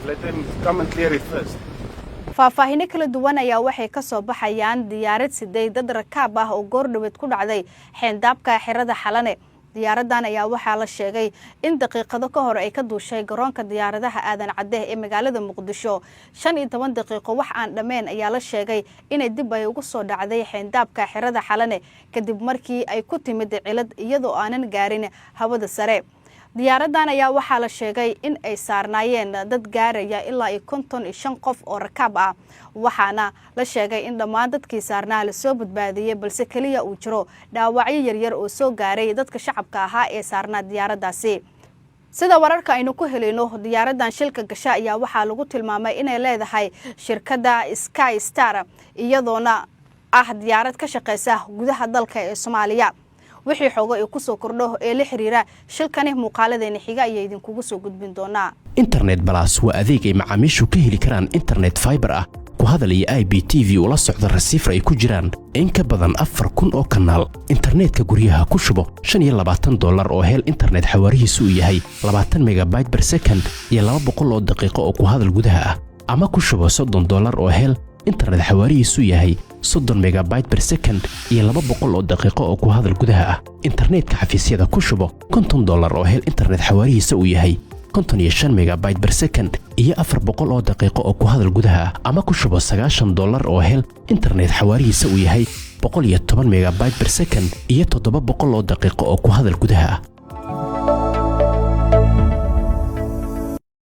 Let them come and clear it first. faahfaahin kala duwan ayaa waxay ka soo baxayaan diyaarad siday dad rakaab ah oo goordhaweed ku dhacday xeendabka xirada Xalane. diyaaradan ayaa waxaa la sheegay in daqiiqado ka hor ay ka duushay garoonka diyaaradaha aadan cadde ee magaalada Muqdisho 15 daqiiqo wax aan dhameen ayaa la sheegay inay dib ay ugu soo dhacday xeendabka xirada Xalane kadib markii ay ku timid cilad iyadoo aanan gaarin hawada sare. diyaaradan ayaa waxaa la sheegay in ay saarnaayeen dad gaaraya ilaa 55 qof oo rakaab ah waxaana la sheegay in dhammaan dadkii saarnaa la soo badbaadiyay balse kaliya uu jiro dhaawacyo yaryar oo soo gaaray dadka shacabka ahaa ee saarnaa diyaaradaasi. sida wararka aynu ku helayno diyaaradan shilka gasha ayaa waxaa lagu tilmaamay inay leedahay shirkadda Sky Star iyadoona ah diyaarad ka shaqeysa gudaha dalka ee Soomaaliya. wixii xogo ay ku soo kordho ee la xiriira shilkani muuqaaladeena xiga ay idin kugu soo gudbin doonaa. internet plus waa adeeg ay macaamiishu ka heli karaan internet fiber ah ku hadal iyo IPTV ula socdo receiver ay ku jiraan in ka badan 4,000 oo kanaal. internetka guryaha ku shubo $25 oo hel internet xawaarihiisu yahay 20 megabyte per second iyo 200 oo daqiiqo oo ku hadal gudaha ah ama ku shubo $30 oo hel internet xawaarihiisu yahay 30 megabyte per second iyo 200 oo daqiiqo oo ku hadal gudaha ah. internetka xafiisyada ku shubo $50 oo hel internet xawaarihiisu yahay 55 megabyte per second iyo 400 oo daqiiqo oo ku hadal gudaha ah ama ku shubo $90 oo hel internet xawaarihiisu yahay 110 megabyte per second iyo 700 oo daqiiqo oo ku hadal gudaha ah.